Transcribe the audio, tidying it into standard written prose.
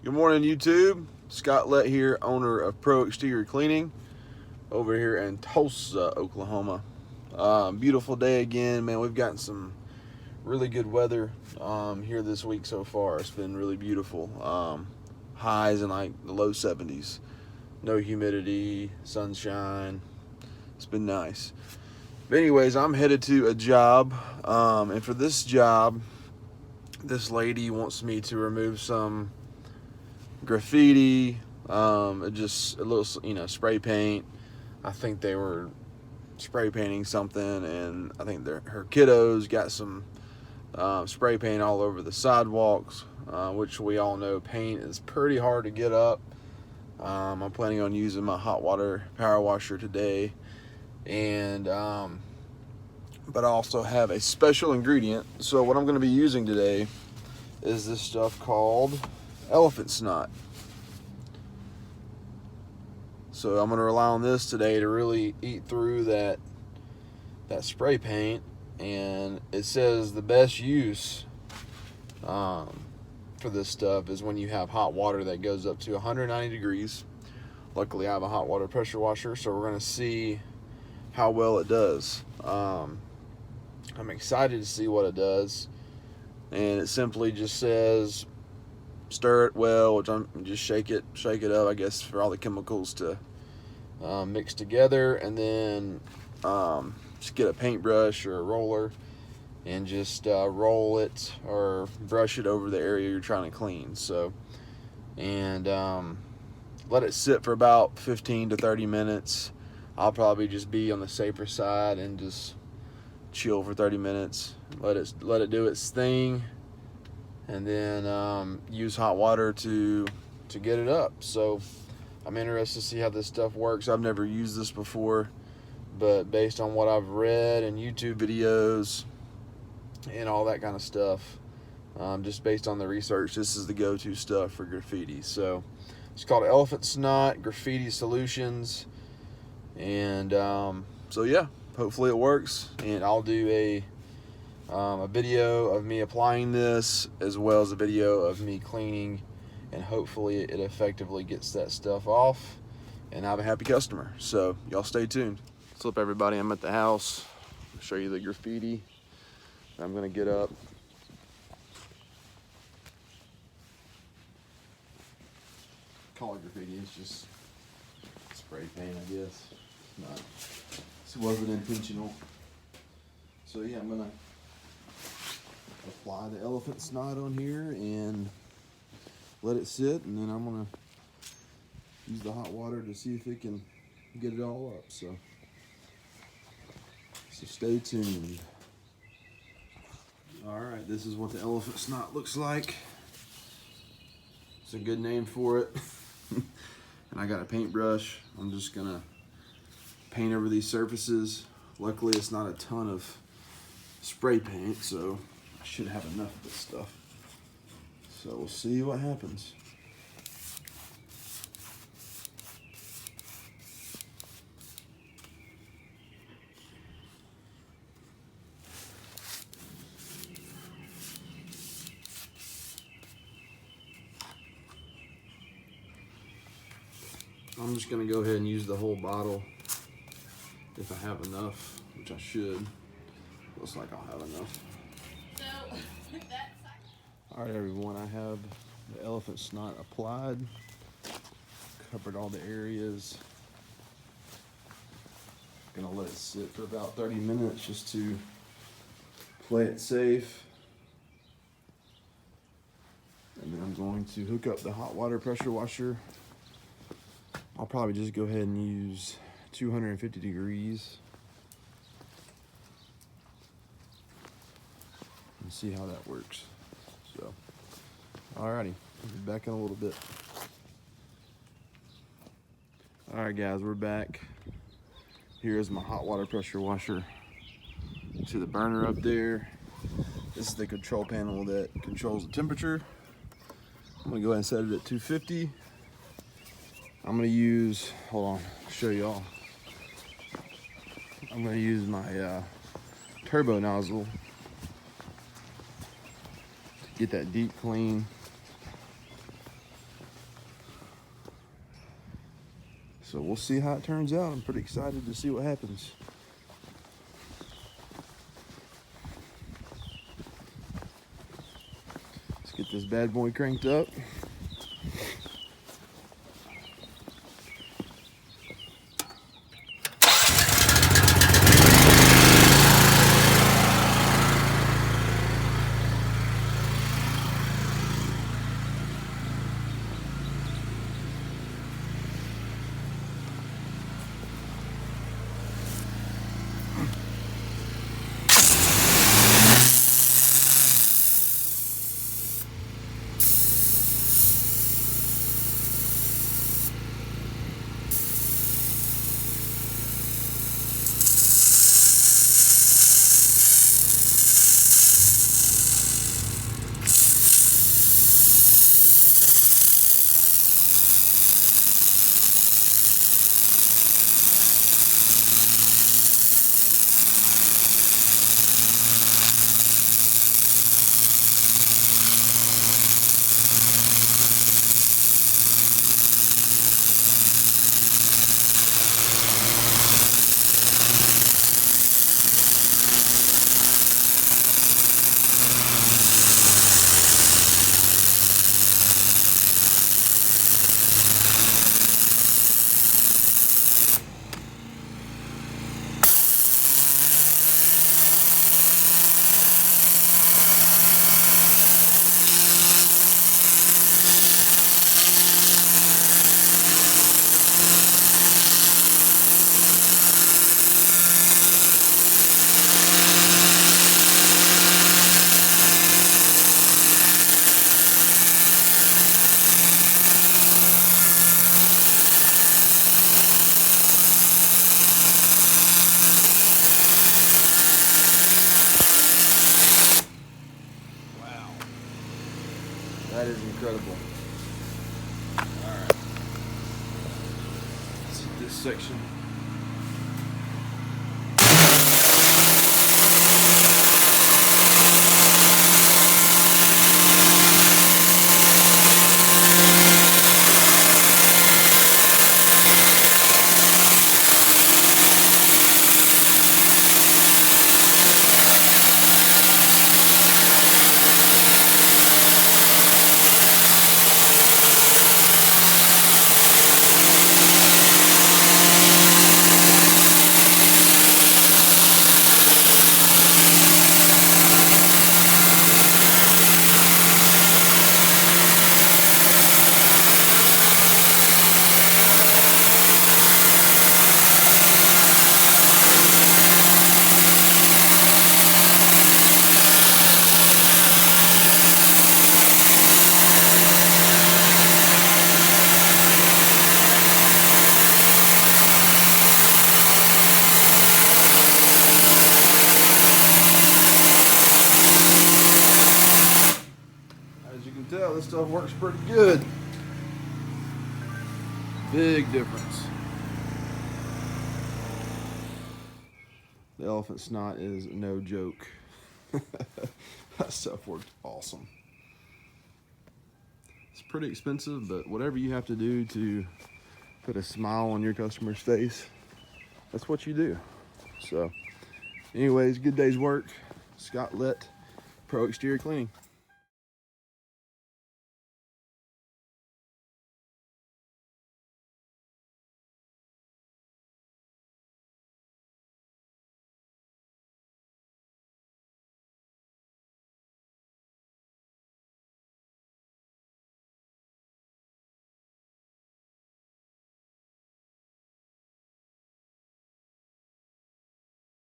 Good morning, YouTube. Scott Lett here, owner of Pro Exterior Cleaning over here in Tulsa, Oklahoma. Beautiful day again, man. We've gotten some really good weather here this week so far. It's been really beautiful. Highs in like the low 70s. No humidity, sunshine. It's been nice. But anyways, I'm headed to a job, and for this job, this lady wants me to remove some graffiti, just a little, spray paint. I think they were spray painting something, and I think her kiddos got some spray paint all over the sidewalks, which we all know paint is pretty hard to get up. I'm planning on using my hot water power washer today, and but I also have a special ingredient. So what I'm going to be using today is this stuff called elephant snot. So I'm going to rely on this today to really eat through that spray paint. And it says the best use for this stuff is when you have hot water that goes up to 190 degrees. Luckily I have a hot water pressure washer, so we're going to see how well it does. I'm excited to see what it does. And it simply just says stir it well, which I'm just shake it up, I guess, for all the chemicals to mix together, and then just get a paintbrush or a roller and just roll it or brush it over the area you're trying to clean. So, and let it sit for about 15 to 30 minutes. I'll probably just be on the safer side and just chill for 30 minutes. Let it do its thing, and then use hot water to get it up. So I'm interested to see how this stuff works. I've never used this before, but based on what I've read in YouTube videos and all that kind of stuff, just based on the research, this is the go-to stuff for graffiti. So it's called Elephant Snot Graffiti Solutions, and so yeah, hopefully it works, and I'll do a video of me applying this as well as a video of me cleaning, and hopefully it effectively gets that stuff off and I have a happy customer. So y'all stay tuned. What's up, everybody? I'm at the house. I'll show you the graffiti I'm gonna get up. Call it graffiti, it's just spray paint, I guess. This wasn't intentional. So yeah, I'm gonna apply the elephant snot on here and let it sit, and then I'm gonna use the hot water to see if it can get it all up. So stay tuned. All right, this is what the elephant snot looks like. It's a good name for it. And I got a paintbrush. I'm just gonna paint over these surfaces. Luckily it's not a ton of spray paint, so I should have enough of this stuff. So we'll see what happens. I'm just gonna go ahead and use the whole bottle if I have enough, which I should. Looks like I'll have enough. All right, everyone, I have the elephant snot applied, covered all the areas. Gonna let it sit for about 30 minutes just to play it safe. And then I'm going to hook up the hot water pressure washer. I'll probably just go ahead and use 250 degrees and see how that works. So, alrighty, I'll be back in a little bit. Alright guys, we're back. Here's my hot water pressure washer. See the burner up there? This is the control panel that controls the temperature. I'm gonna go ahead and set it at 250. I'm gonna use, hold on, I'll show y'all. I'm gonna use my turbo nozzle to get that deep clean. So we'll see how it turns out. I'm pretty excited to see what happens. Let's get this bad boy cranked up. That is incredible. Alright. Let's hit this section. As you can tell, this stuff works pretty good. Big difference. The elephant snot is no joke. That stuff worked awesome. It's pretty expensive, but whatever you have to do to put a smile on your customer's face, that's what you do. So anyways, good day's work. Scott Litt, Pro Exterior Cleaning.